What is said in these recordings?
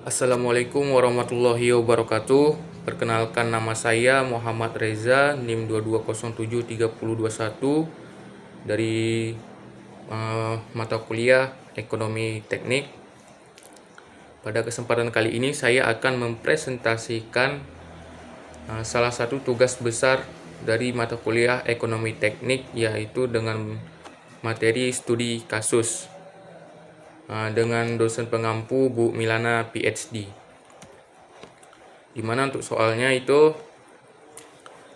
Assalamualaikum warahmatullahi wabarakatuh. Perkenalkan, nama saya Muhammad Reza, NIM 22073021 dari mata kuliah Ekonomi Teknik. Pada kesempatan kali ini saya akan mempresentasikan salah satu tugas besar dari mata kuliah Ekonomi Teknik, yaitu dengan materi studi kasus dengan dosen pengampu Bu Milana PhD. Dimana untuk soalnya itu,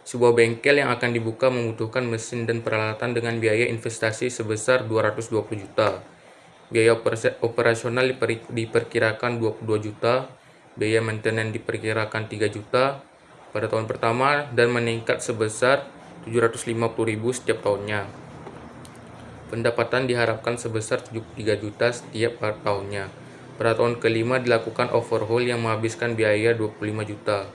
sebuah bengkel yang akan dibuka membutuhkan mesin dan peralatan dengan biaya investasi sebesar 220 juta. Biaya operasional diperkirakan 22 juta, biaya maintenance diperkirakan 3 juta pada tahun pertama dan meningkat sebesar 750.000 setiap tahunnya. Pendapatan diharapkan sebesar 73 juta setiap tahunnya. Pada tahun kelima dilakukan overhaul yang menghabiskan biaya 25 juta.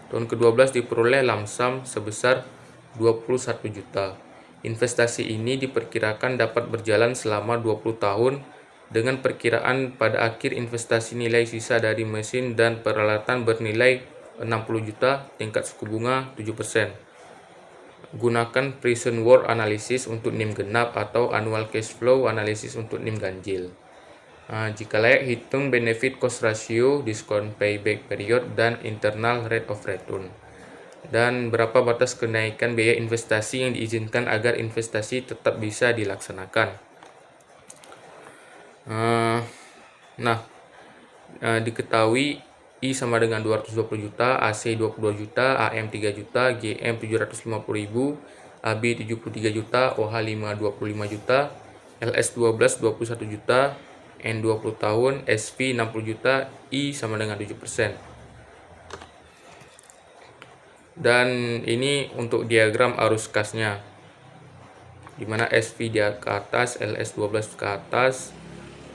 Tahun ke-12 diperoleh lamsam sebesar 21 juta. Investasi ini diperkirakan dapat berjalan selama 20 tahun dengan perkiraan pada akhir investasi nilai sisa dari mesin dan peralatan bernilai 60 juta, tingkat suku bunga 7%. Gunakan present worth analysis untuk NIM genap atau annual cash flow analysis untuk NIM ganjil. Jika layak, hitung benefit cost ratio, discount payback period, dan internal rate of return. Dan berapa batas kenaikan biaya investasi yang diizinkan agar investasi tetap bisa dilaksanakan. Diketahui I sama dengan 220 juta, AC 22 juta, AM 3 juta, GM 750.000, AB 73 juta, OH 25 juta, LS 21 juta, N 20 tahun, SV 60 juta, I sama dengan 7%. Dan ini untuk diagram arus kasnya, dimana SV di ke atas, LS 12 ke atas,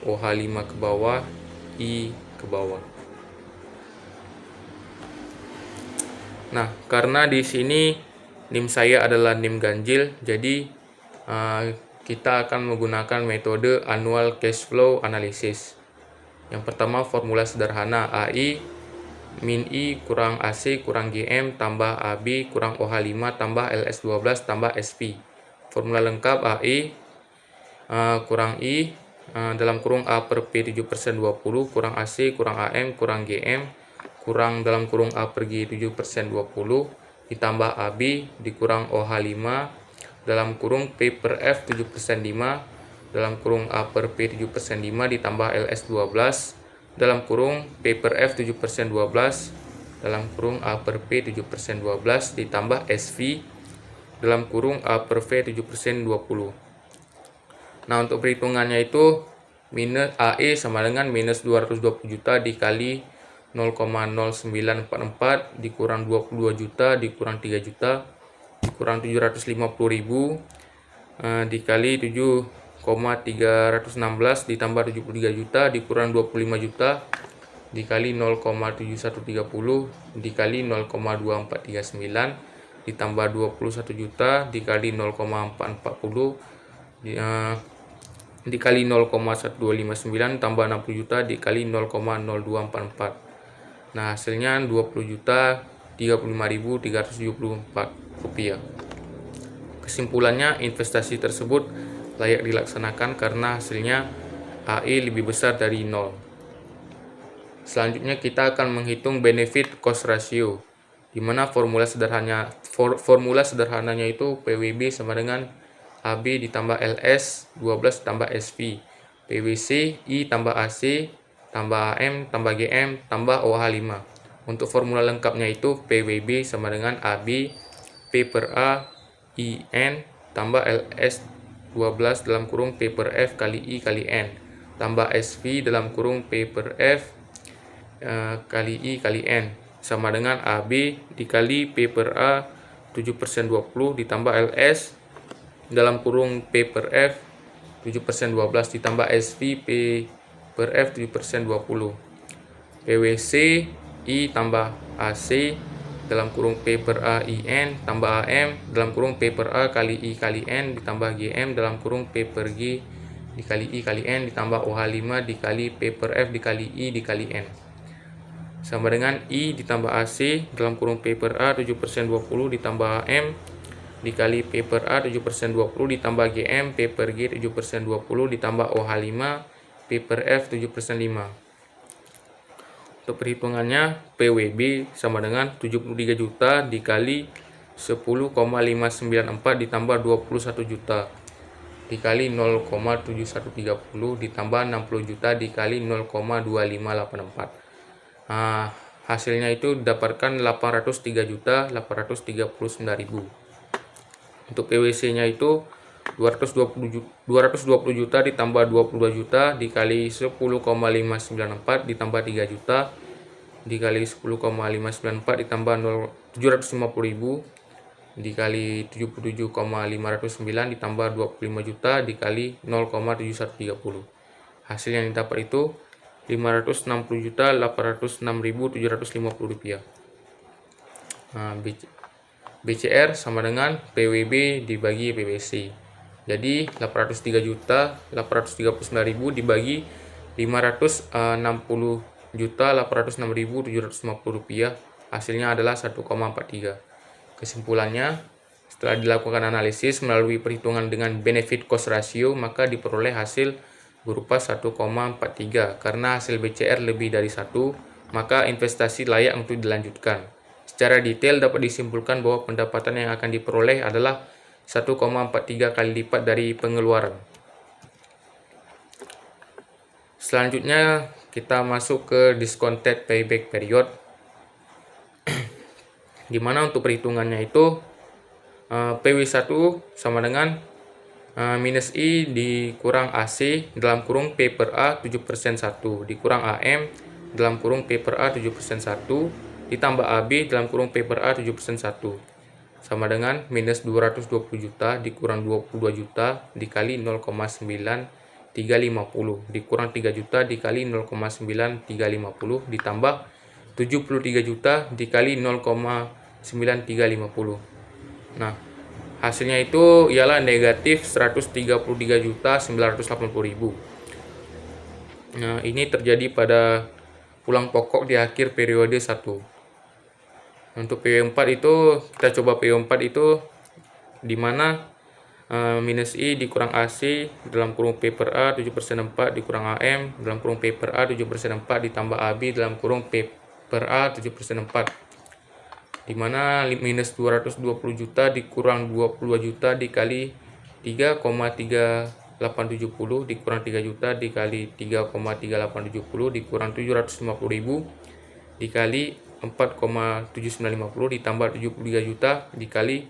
OH 5 ke bawah, I ke bawah. Nah, karena di sini NIM saya adalah NIM ganjil, jadi kita akan menggunakan metode annual cash flow analysis. Yang pertama, formula sederhana AI min I kurang AC kurang GM tambah AB kurang OH5 tambah LS12 tambah SV. Formula lengkap AI kurang I dalam kurung A per P 7% 20 kurang AC kurang AM kurang GM kurang dalam kurung A per G 7% 20 ditambah AB dikurang OH5 dalam kurung P per F 7% 5 dalam kurung A per P 7% 5 ditambah LS 12 dalam kurung P per F 7% 12 dalam kurung A per P 7% 12 ditambah SV dalam kurung A per V 7% 20. Nah, untuk perhitungannya itu minus AE sama dengan minus 220 juta dikali 0,0944 dikurang 22 juta dikurang 3 juta dikurang 750.000 dikali 7,316 ditambah 73 juta dikurang 25 juta dikali 0,7130 dikali 0,2439 ditambah 21 juta dikali 0,440 dikali 0,1259 tambah 60 juta dikali 0,0244. Nah, hasilnya 20.035.374 rupiah. Kesimpulannya, investasi tersebut layak dilaksanakan karena hasilnya AE lebih besar dari 0. Selanjutnya kita akan menghitung benefit cost ratio, di mana formula sederhananya itu PWB sama dengan AB ditambah LS 12 tambah SV, PWC I tambah AC tambah AM tambah GM tambah OH5. Untuk formula lengkapnya itu PWB sama dengan AB P per A IN tambah LS 12 dalam kurung P per F kali I kali N tambah SV dalam kurung P per F kali I kali N sama dengan AB dikali P per A 7% 20 ditambah LS dalam kurung P per F 7% 12 ditambah SV P per F 7% 20 PWC I tambah AC dalam kurung P per A IN tambah AM dalam kurung P per A kali I kali N ditambah GM dalam kurung P per G dikali I kali N ditambah OH5 dikali P per F dikali I dikali N. sama dengan I ditambah AC dalam kurung P per A 7% 20 ditambah AM dikali P per A 7% 20 ditambah GM P per G 7% 20 ditambah OH5 P per F 7% 5. Untuk perhitungannya PWB sama dengan 73 juta dikali 10,594 ditambah 21 juta dikali 0,7130 ditambah 60 juta dikali 0,2584. Nah, hasilnya itu didapatkan 803.839.000. Untuk PWC-nya itu 220 juta ditambah 22 juta dikali 10,594 ditambah 3 juta dikali 10,594 ditambah 750.000 dikali 77,509 ditambah 25 juta dikali 0,7130. Hasil yang didapat itu 560.806.750 rupiah. Nah, BCR sama dengan PWB dibagi PWC. Jadi 803.839.000 dibagi 560.806.750 rupiah. Hasilnya adalah 1,43. Kesimpulannya, setelah dilakukan analisis melalui perhitungan dengan benefit cost ratio, maka diperoleh hasil berupa 1,43. Karena hasil BCR lebih dari 1, maka investasi layak untuk dilanjutkan. Secara detail dapat disimpulkan bahwa pendapatan yang akan diperoleh adalah 1,43 kali lipat dari pengeluaran. Selanjutnya kita masuk ke discounted payback period, di mana untuk perhitungannya itu PW1 sama dengan minus I dikurang AC dalam kurung P per A 7% 1 dikurang AM dalam kurung P per A 7% 1 ditambah AB dalam kurung P per A 7% 1 sama dengan minus 220 juta dikurang 22 juta dikali 0,9350 dikurang 3 juta dikali 0,9350 ditambah 73 juta dikali 0,9350. Nah, hasilnya itu ialah negatif 133.980.000. Nah, ini terjadi pada pulang pokok di akhir periode 1. Untuk PW4 itu, kita coba PW4 itu di mana minus I dikurang AC dalam kurung P per A 7% 4 dikurang AM dalam kurung P per A 7% 4 ditambah AB dalam kurung P per A 7% 4, dimana minus 220 juta dikurang 22 juta dikali 3,3870 dikurang 3 juta dikali 3,3870 dikurang 750.000 dikali 4,7950 ditambah 73 juta dikali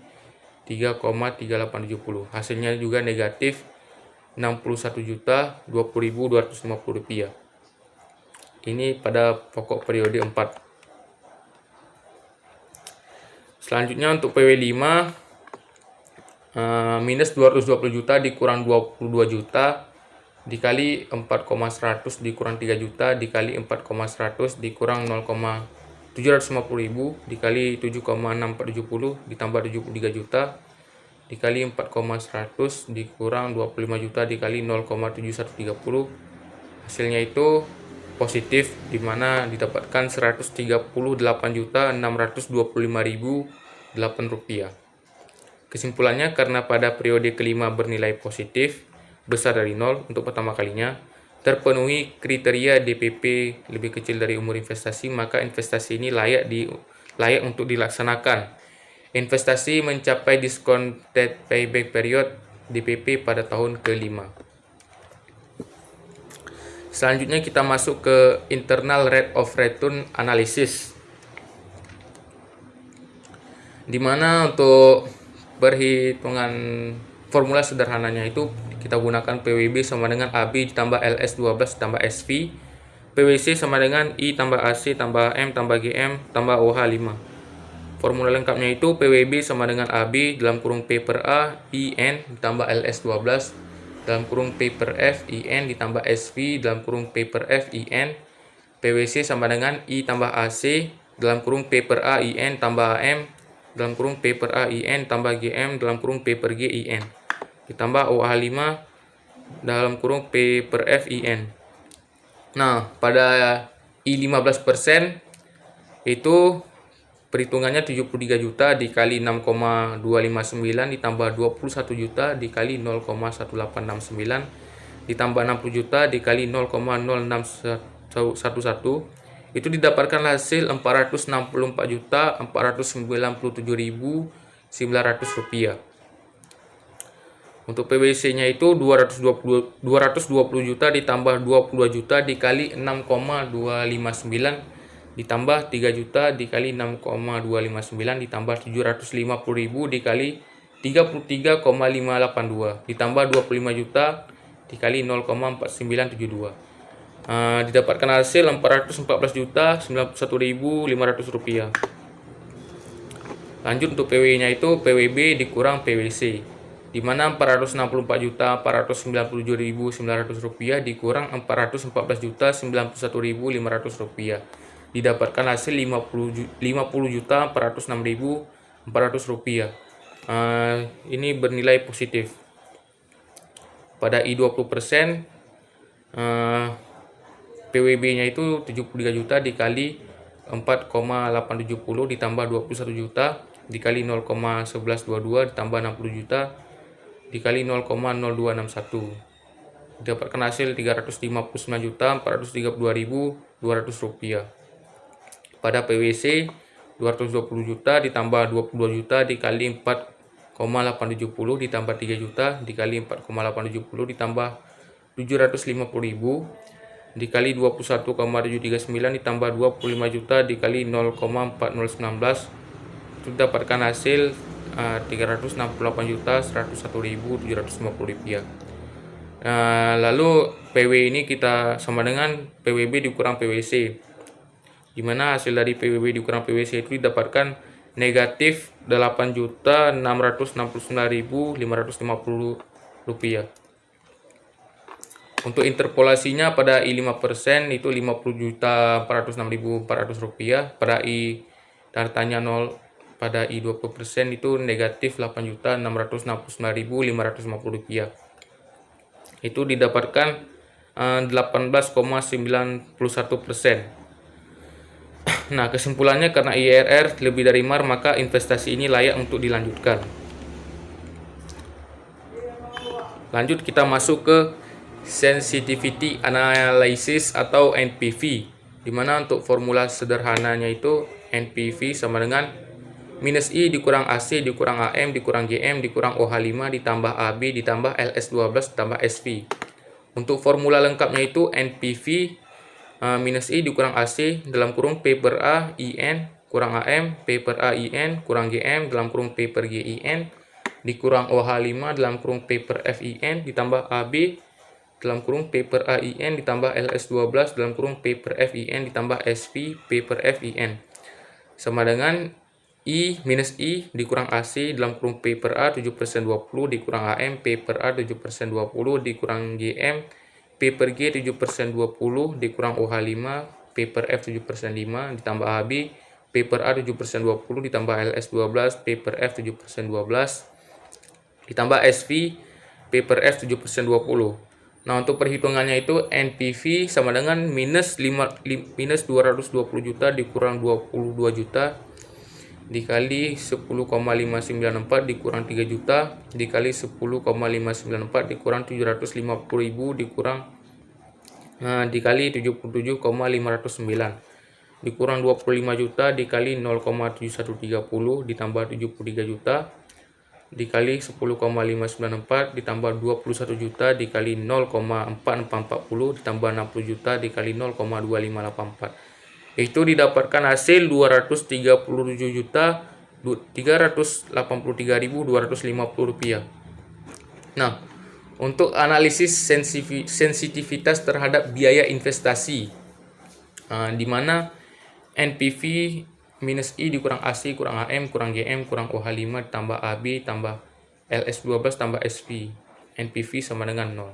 3,3870. Hasilnya juga negatif 61.20.250 rupiah. Ini pada pokok periode 4. Selanjutnya untuk PW5 minus 220 juta dikurang 22 juta dikali 4,100 dikurang 3 juta dikali 4,100 dikurang 0,750.000 dikali 7,6470 ditambah 73 juta dikali 4,100 dikurang 25 juta dikali 0,7130. Hasilnya itu positif, di mana didapatkan 138.625.008 rupiah. Kesimpulannya, karena pada periode kelima bernilai positif besar dari 0 untuk pertama kalinya, terpenuhi kriteria DPP lebih kecil dari umur investasi, maka investasi ini layak untuk dilaksanakan. Investasi mencapai discounted payback period DPP pada tahun kelima. Selanjutnya kita masuk ke internal rate of return analysis, di mana untuk perhitungan formula sederhananya itu kita gunakan PWB sama dengan AB ditambah LS12 tambah SV, PWC sama dengan I tambah AC tambah M tambah GM tambah OH5. Formula lengkapnya itu PWB sama dengan AB dalam kurung P per A IN ditambah LS12 dalam kurung P per F IN ditambah SV dalam kurung P per F IN, PWC sama dengan I tambah AC dalam kurung P per A IN tambah AM dalam kurung P per A IN tambah GM dalam kurung P per G IN ditambah OH5 dalam kurung P per F IN. Nah, pada I 15% Itu perhitungannya 73 juta dikali 6,259 ditambah 21 juta dikali 0,1869 ditambah 60 juta dikali 0,0611 itu didapatkan hasil 464.497.900 rupiah. Untuk PWC-nya itu 220 juta ditambah 22 juta dikali 6,259 ditambah 3 juta dikali 6,259 ditambah 750.000 dikali 33,582 ditambah 25 juta dikali 0,4972. Didapatkan hasil 414.091.500 rupiah. Lanjut untuk PW-nya itu PWB dikurang PWC, di mana 464.497.900 rupiah dikurang 414.091.500 rupiah. Didapatkan hasil 50.406.400 rupiah. Ini bernilai positif. Pada I20%, PWB-nya itu 73 juta dikali 4,870 ditambah 21 juta dikali 0,1122 ditambah 60 juta dikali 0,0261. Didapatkan hasil 359.432.200 rupiah. Pada PWC 220 juta ditambah 22 juta dikali 4,870 ditambah 3 juta dikali 4,870 ditambah 750.000 dikali 21,739 ditambah 25 juta dikali 0,4019 itu didapatkan hasil 368.101.750 rupiah. Lalu PW ini kita sama dengan PWB dikurang PWC, di mana hasil dari PWB dikurang PWC itu didapatkan negatif 8.669.550 rupiah. Untuk interpolasinya pada I5% itu 50.406.400 rupiah. Pada I tanya 0 pada I20% itu negatif 8.669.550 rupiah. Itu didapatkan 18,91%. Nah, kesimpulannya karena IRR lebih dari MAR maka investasi ini layak untuk dilanjutkan. Lanjut kita masuk ke sensitivity analysis atau NPV, di mana untuk formula sederhananya itu NPV sama dengan minus I dikurang AC dikurang AM dikurang GM dikurang OH5 ditambah AB ditambah LS12 ditambah SV. Untuk formula lengkapnya itu NPV minus I dikurang AC dalam kurung P per A IN kurang AM P per A IN kurang GM dalam kurung P per G IN dikurang OH5 dalam kurung P per F IN ditambah AB dalam kurung P per A IN ditambah LS12 dalam kurung P per F IN ditambah SV P per F IN sama dengan I minus I dikurang AC dalam kurung P per A 7% 20 dikurang AM P per A 7% 20 dikurang GM P per G 7% 20 dikurang OH5 P per F 7% 5 ditambah AB P per A 7% 20 ditambah LS12 P per F 7% 12 ditambah SV P per F 7% 20. Nah, untuk perhitungannya itu NPV sama dengan minus 220 juta dikurang 22 juta dikali 10,594 dikurang 3 juta dikali 10,594 dikurang 750.000 dikurang dikali 77,509 dikurang 25 juta dikali 0,7130 ditambah 73 juta dikali 10,594 ditambah 21 juta dikali 0,4440 ditambah 60 juta dikali 0,2584. Itu didapatkan hasil 237.383.250 rupiah. Nah, untuk analisis sensitivitas terhadap biaya investasi, di mana NPV minus I dikurang AC kurang AM kurang GM kurang OH5 tambah AB tambah LS12 tambah SV, NPV sama dengan 0.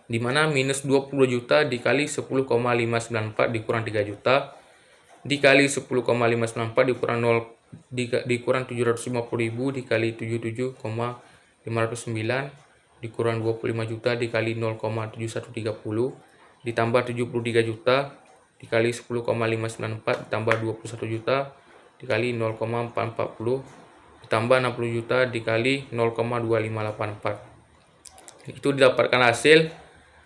Di mana minus 20 juta dikali 10,594 dikurang 3 juta dikali 10,594 dikurang 0 dikurang 750.000 dikali 77,509 dikurang 25 juta dikali 0,7130 ditambah 73 juta dikali 10,594 ditambah 21 juta dikali 0,440 ditambah 60 juta dikali 0,2584. Itu didapatkan hasil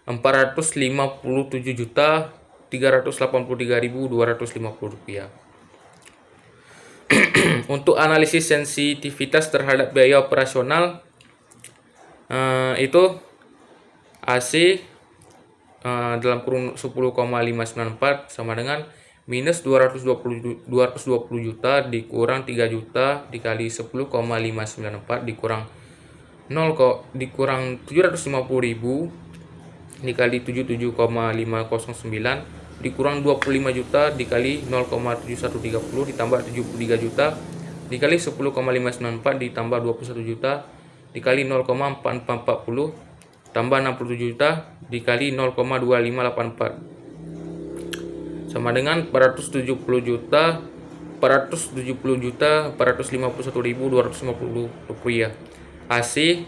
457.383.250 rupiah. Untuk analisis sensitivitas terhadap biaya operasional, itu AC dalam kurung 10,594 sama dengan minus 220 juta dikurang 3 juta dikali 10,594 dikurang 750.000 dikali 77,509 dikurang 25 juta dikali 0,7130 ditambah 73 juta dikali 10,594 ditambah 21 juta dikali 0,4440 tambah 67 juta dikali 0,2584 sama dengan 451.250.250 rupiah. AC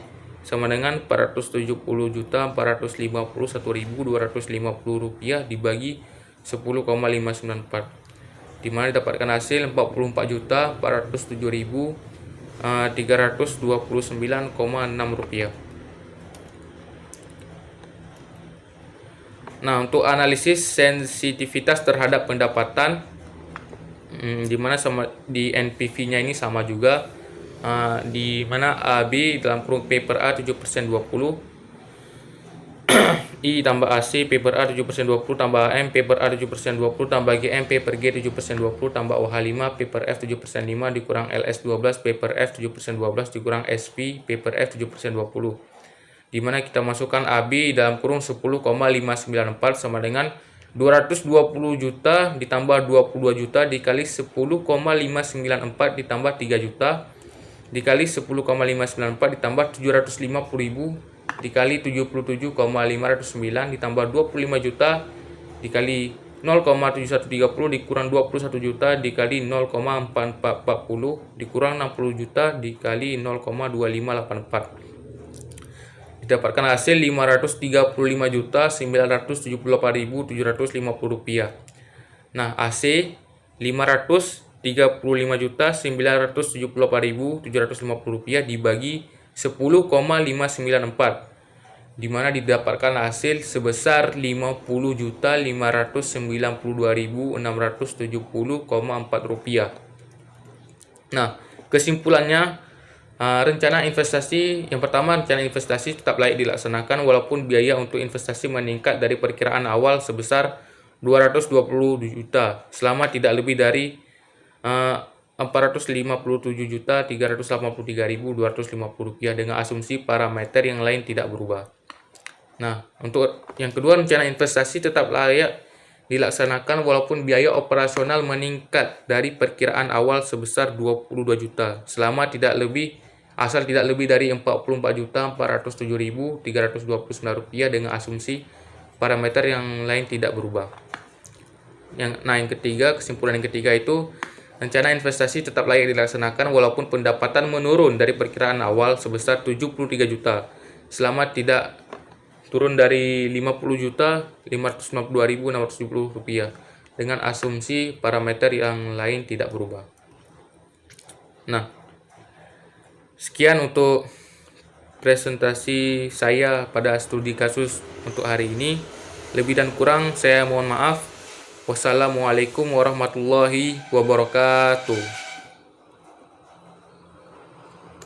sama dengan 470.451.250 rupiah dibagi 10,594, di mana didapatkan hasil 44.407.329,6 rupiah. Nah, untuk analisis sensitivitas terhadap pendapatan, di mana sama di NPV-nya ini sama juga, di mana AB dalam kurung P per A 7% 20, I tambah AC P per A 7% 20 tambah AM P per A 7% 20 tambah GM P per G 7% 20 tambah OH5 P per F 7% 5 dikurang LS 12 P per F 7% 12 dikurang SP P per F 7% 20, di mana kita masukkan AB dalam kurung 10,594 sama dengan 220 juta ditambah 22 juta dikali 10,594 ditambah 3 juta dikali 10,594 ditambah 750.000 dikali 77,509 ditambah 25 juta dikali 0,7130 dikurang 21 juta dikali 0,4440 dikurang 60 juta dikali 0,2584, didapatkan hasil 535.978.750 rupiah. Nah, AC 535.978.750 rupiah dibagi 10,594, di mana didapatkan hasil sebesar 50.592.670,4 rupiah. Nah, kesimpulannya, rencana investasi yang pertama, rencana investasi tetap layak dilaksanakan walaupun biaya untuk investasi meningkat dari perkiraan awal sebesar 220 juta selama tidak lebih dari 457.383.250 rupiah dengan asumsi parameter yang lain tidak berubah. Nah, untuk yang kedua, rencana investasi tetap layak dilaksanakan walaupun biaya operasional meningkat dari perkiraan awal sebesar 22 juta selama tidak lebih dari 44.407.329 rupiah dengan asumsi parameter yang lain tidak berubah. Yang ketiga, kesimpulan yang ketiga itu rencana investasi tetap layak dilaksanakan walaupun pendapatan menurun dari perkiraan awal sebesar 73 juta selama tidak turun dari 50.592.670 rupiah dengan asumsi parameter yang lain tidak berubah. Nah, sekian untuk presentasi saya pada studi kasus untuk hari ini. Lebih dan kurang saya mohon maaf. Wassalamualaikum warahmatullahi wabarakatuh.